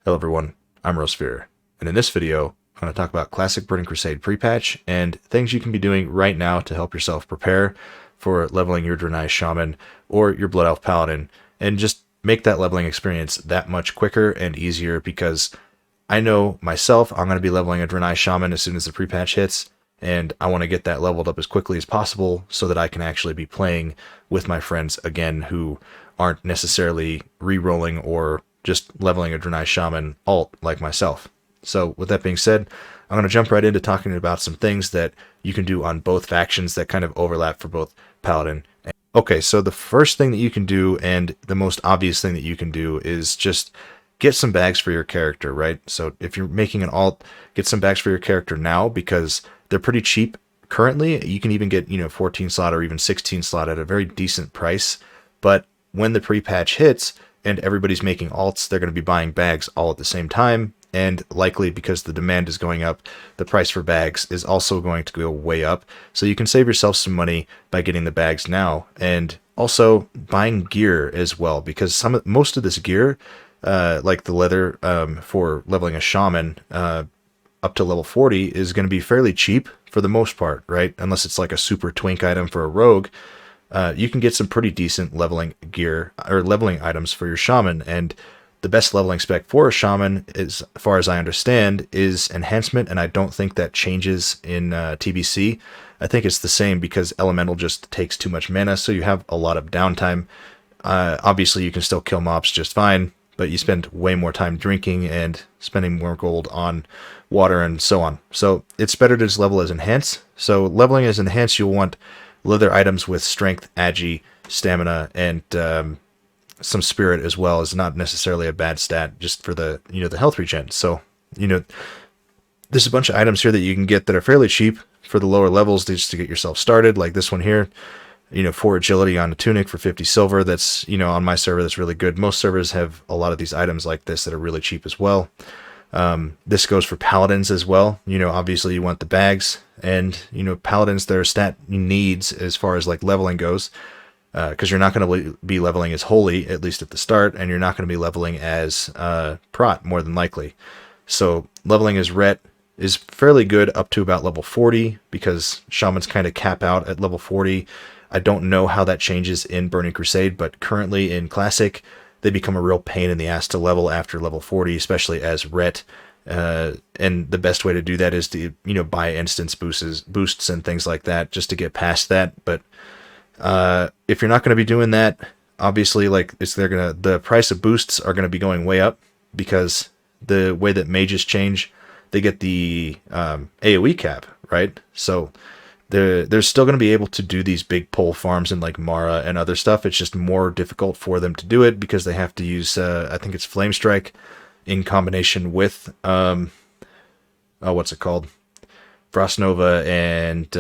Hello everyone, I'm Rosphere, and in this video, I'm going to talk about Classic Burning Crusade pre-patch and things you can be doing right now to help yourself prepare for leveling your Draenei Shaman or your Blood Elf Paladin, and just make that leveling experience that much quicker and easier, because I know myself, I'm going to be leveling a Draenei Shaman as soon as the pre-patch hits, and I want to get that leveled up as quickly as possible so that I can actually be playing with my friends again who aren't necessarily re-rolling or just leveling a Draenei Shaman alt like myself. So with that being said, I'm going to jump right into talking about some things that you can do on both factions that kind of overlap for both Paladin. Okay, so the first thing that you can do, and the most obvious thing that you can do, is just get some bags for your character, right? So if you're making an alt, get some bags for your character now, because they're pretty cheap currently. You can even get, 14 slot or even 16 slot at a very decent price. But when the pre-patch hits and everybody's making alts, they're going to be buying bags all at the same time. And likely, because the demand is going up, the price for bags is also going to go way up. So you can save yourself some money by getting the bags now, and also buying gear as well, because most of this gear, like the leather for leveling a shaman up to level 40, is going to be fairly cheap for the most part, right? Unless it's like a super twink item for a rogue. You can get some pretty decent leveling gear or leveling items for your shaman, and the best leveling spec for a shaman, as far as I understand, is enhancement, and I don't think that changes in TBC. I think it's the same, because elemental just takes too much mana, so you have a lot of downtime. Obviously, you can still kill mobs just fine, but you spend way more time drinking and spending more gold on water and so on. So it's better to just level as enhance. So leveling as enhance, you'll want leather items with strength, agi, stamina, and some spirit as well. Is not necessarily a bad stat, just for the the health regen. So there's a bunch of items here that you can get that are fairly cheap for the lower levels, just to get yourself started, like this one here. 4 agility on a tunic for 50 silver. That's on my server, that's really good. Most servers have a lot of these items like this that are really cheap as well. This goes for paladins as well. Obviously you want the bags, and paladins, their stat needs as far as like leveling goes, because you're not going to be leveling as holy, at least at the start, and you're not going to be leveling as prot, more than likely. So leveling as ret is fairly good up to about level 40, because shamans kind of cap out at level 40. I don't know how that changes in Burning Crusade, but currently in Classic, they become a real pain in the ass to level after level 40, especially as ret. And the best way to do that is to buy instance boosts and things like that, just to get past that. But if you're not going to be doing that, obviously, the price of boosts are going to be going way up, because the way that mages change, they get the AoE cap, right? So they're still going to be able to do these big pole farms in like Mara and other stuff. It's just more difficult for them to do it, because they have to use I think it's Flame Strike in combination with what's it called, Frost Nova and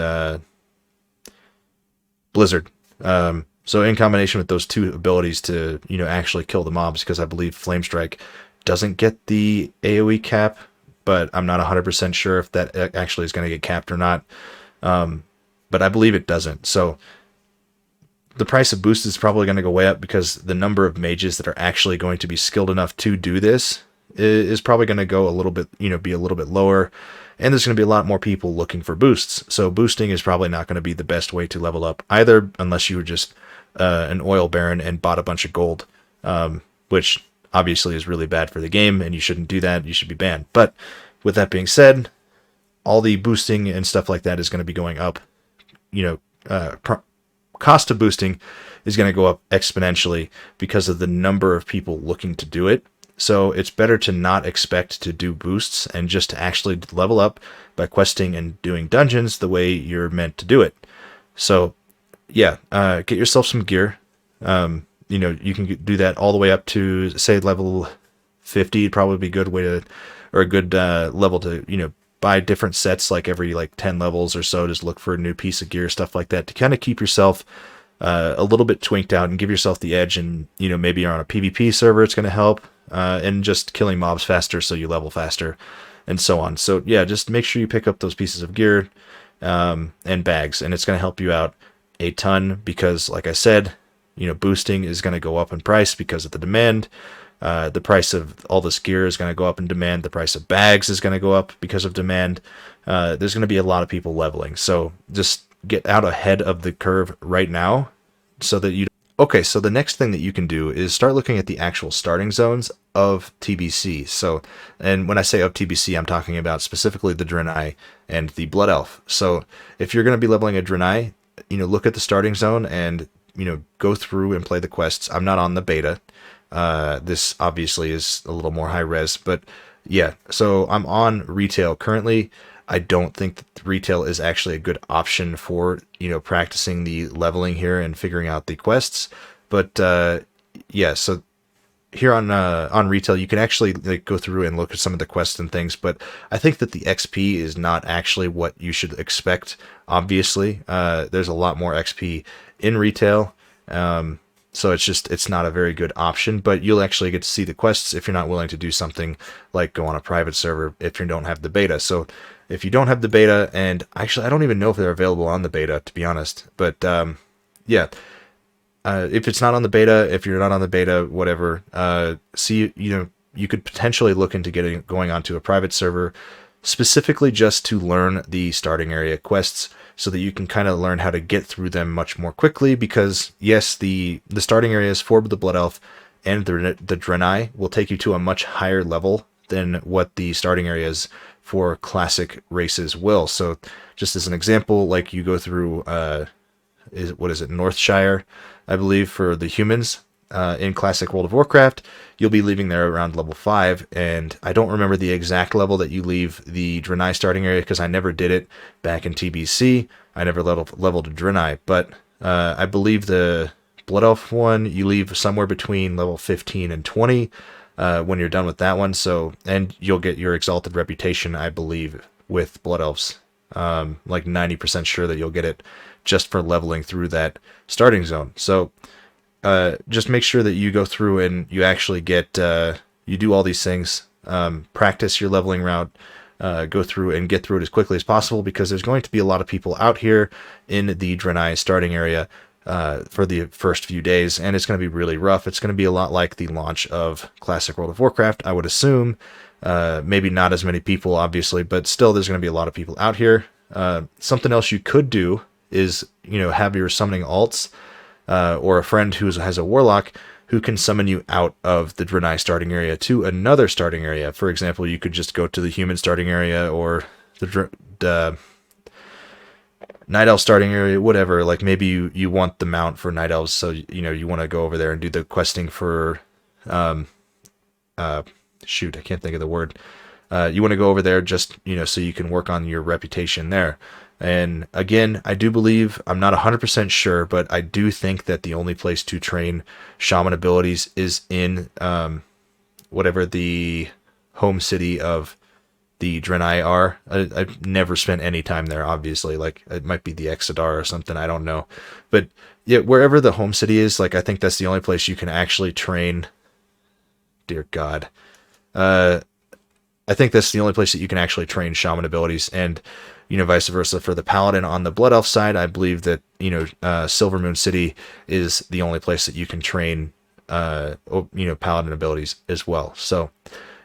Blizzard. So in combination with those two abilities to actually kill the mobs, because I believe Flame Strike doesn't get the AoE cap, but I'm not 100% sure if that actually is going to get capped or not. But I believe it doesn't. So the price of boost is probably going to go way up, because the number of mages that are actually going to be skilled enough to do this is probably going to go a little bit, be a little bit lower. And there's going to be a lot more people looking for boosts. So boosting is probably not going to be the best way to level up either, unless you were just an oil baron and bought a bunch of gold, which obviously is really bad for the game, and you shouldn't do that. You should be banned. But with that being said, all the boosting and stuff like that is going to be going up. Cost of boosting is going to go up exponentially because of the number of people looking to do it. So it's better to not expect to do boosts, and just to actually level up by questing and doing dungeons the way you're meant to do it. So yeah, get yourself some gear. You can do that all the way up to, say, level 50. It'd probably be a good way to, or a good level to, buy different sets like every 10 levels or so. Just look for a new piece of gear, stuff like that, to kind of keep yourself a little bit twinked out and give yourself the edge. And maybe you're on a PvP server, it's going to help, and just killing mobs faster so you level faster, and so on. So yeah, just make sure you pick up those pieces of gear and bags, and it's going to help you out a ton, because like I said, boosting is going to go up in price because of the demand. The price of all this gear is going to go up in demand. The price of bags is going to go up because of demand. There's going to be a lot of people leveling. So just get out ahead of the curve right now so that you... Okay, so the next thing that you can do is start looking at the actual starting zones of TBC. So, and when I say of TBC, I'm talking about specifically the Draenei and the Blood Elf. So if you're going to be leveling a Draenei, look at the starting zone and, go through and play the quests. I'm not on the beta. This obviously is a little more high res, but yeah, so I'm on retail currently. I don't think that retail is actually a good option for, practicing the leveling here and figuring out the quests. But yeah, so here on retail, you can actually go through and look at some of the quests and things. But I think that the XP is not actually what you should expect. Obviously, there's a lot more XP in retail. So it's not a very good option, but you'll actually get to see the quests if you're not willing to do something like go on a private server if you don't have the beta. So if you don't have the beta, and actually I don't even know if they're available on the beta, to be honest, but yeah, if it's not on the beta, if you're not on the beta, whatever, you could potentially look into going onto a private server specifically just to learn the starting area quests, so that you can kind of learn how to get through them much more quickly, because yes, the starting areas for the Blood Elf and the Draenei will take you to a much higher level than what the starting areas for classic races will. So just as an example, like you go through, Northshire, I believe, for the humans. In classic World of Warcraft, you'll be leaving there around level 5, and I don't remember the exact level that you leave the Draenei starting area because I never did it back in TBC. I never leveled a Draenei, but I believe the Blood Elf one, you leave somewhere between level 15 and 20 when you're done with that one. So, and you'll get your Exalted Reputation, I believe, with Blood Elves. Like 90% sure that you'll get it just for leveling through that starting zone. So just make sure that you go through and you actually get, you do all these things, practice your leveling route, go through and get through it as quickly as possible, because there's going to be a lot of people out here in the Draenei starting area for the first few days, and it's going to be really rough. It's going to be a lot like the launch of Classic World of Warcraft, I would assume. Maybe not as many people, obviously, but still there's going to be a lot of people out here. Something else you could do is, have your summoning alts, or a friend who has a warlock who can summon you out of the Draenei starting area to another starting area. For example, you could just go to the human starting area or the Night Elf starting area, whatever. Like maybe you want the mount for Night Elves, so you want to go over there and do the questing for shoot, I can't think of the word. You want to go over there just so you can work on your reputation there. And again, I do believe, I'm not 100% sure, but I do think that the only place to train shaman abilities is in whatever the home city of the Draenei are. I've never spent any time there, obviously. Like, it might be the Exodar or something, I don't know. But yeah, wherever the home city is, like, I think that's the only place you can actually train. Dear God. I think that's the only place that you can actually train shaman abilities, and vice versa for the Paladin on the Blood Elf side. I believe that Silvermoon City is the only place that you can train Paladin abilities as well. So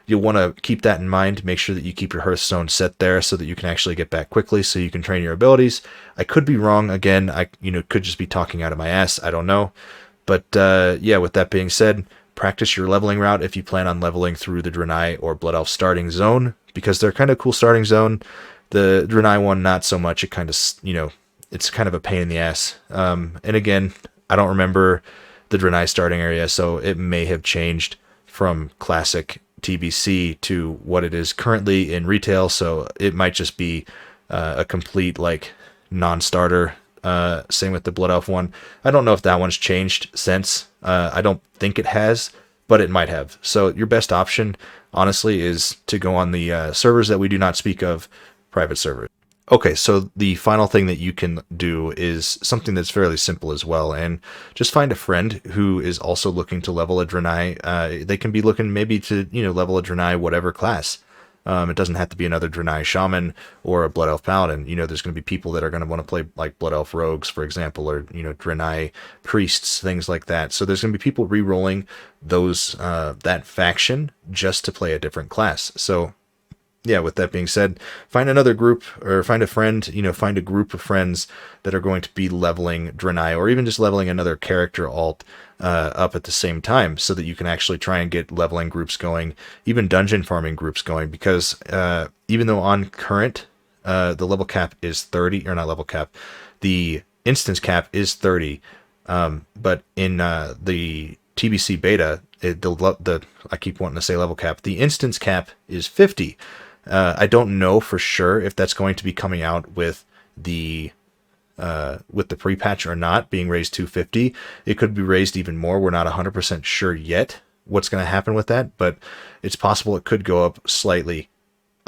you'll want to keep that in mind. Make sure that you keep your Hearthstone set there so that you can actually get back quickly, so you can train your abilities. I could be wrong. Again, I could just be talking out of my ass. I don't know. But yeah, with that being said, practice your leveling route if you plan on leveling through the Draenei or Blood Elf starting zone, because they're kind of cool starting zone. The Draenei one, not so much. It kind of, it's kind of a pain in the ass. And again, I don't remember the Draenei starting area, so it may have changed from classic TBC to what it is currently in retail, so it might just be a complete, non-starter. Same with the Blood Elf one. I don't know if that one's changed since. I don't think it has, but it might have. So your best option, honestly, is to go on the servers that we do not speak of, private servers. Okay, so the final thing that you can do is something that's fairly simple as well, and just find a friend who is also looking to level a Draenei. They can be looking maybe to, level a Draenei whatever class. It doesn't have to be another Draenei Shaman or a Blood Elf Paladin. You know, there's going to be people that are going to want to play like Blood Elf Rogues, for example, or, you know, Draenei Priests, things like that. So there's going to be people re-rolling those, that faction just to play a different class. So yeah, with that being said, find another group or find a friend, you know, find a group of friends that are going to be leveling Draenei or even just leveling another character alt up at the same time so that you can actually try and get leveling groups going, even dungeon farming groups going, because even though on current, the level cap is 30, or not level cap, the instance cap is 30, but in the TBC beta, I keep wanting to say level cap, the instance cap is 50. I don't know for sure if that's going to be coming out with the pre-patch or not, being raised to 50. It could be raised even more. We're not 100% sure yet what's going to happen with that, but it's possible it could go up slightly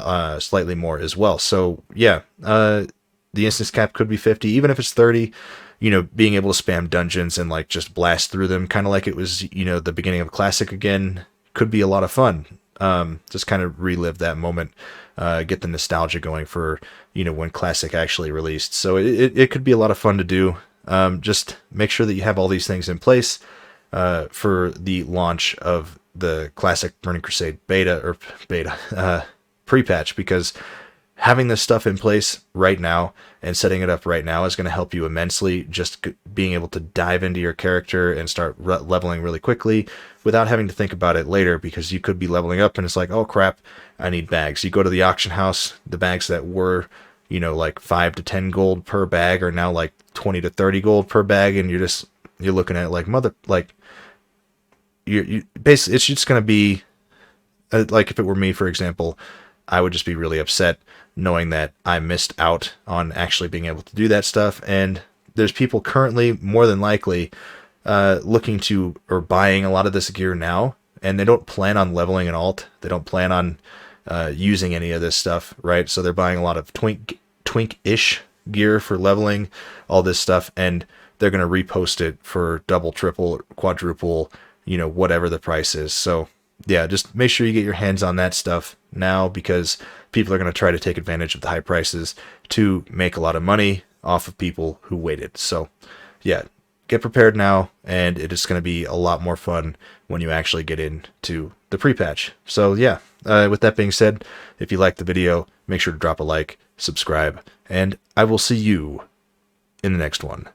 more as well. So yeah, the instance cap could be 50, even if it's 30. You know, being able to spam dungeons and like just blast through them, kind of like it was, you know, the beginning of Classic again, could be a lot of fun. Just kind of relive that moment, get the nostalgia going for, you know, when Classic actually released. So it could be a lot of fun to do. Just make sure that you have all these things in place for the launch of the Classic Burning Crusade pre-patch, because having this stuff in place right now and setting it up right now is going to help you immensely, just being able to dive into your character and start leveling really quickly without having to think about it later, because you could be leveling up and it's like, oh crap, I need bags. You go to the auction house, the bags that were, you know, like 5 to 10 gold per bag are now like 20 to 30 gold per bag, and you're looking at it like you basically, it's just going to be like, if it were me, for example, I would just be really upset knowing that I missed out on actually being able to do that stuff. And there's people currently, more than likely, looking to or buying a lot of this gear now, and they don't plan on leveling an alt. They don't plan on using any of this stuff, right? So they're buying a lot of twink-ish gear for leveling, all this stuff, and they're going to repost it for double, triple, quadruple, you know, whatever the price is. So yeah, just make sure you get your hands on that stuff now, because people are going to try to take advantage of the high prices to make a lot of money off of people who waited. So yeah, get prepared now, and it is going to be a lot more fun when you actually get into the pre-patch. So yeah, with that being said, if you liked the video, make sure to drop a like, subscribe, and I will see you in the next one.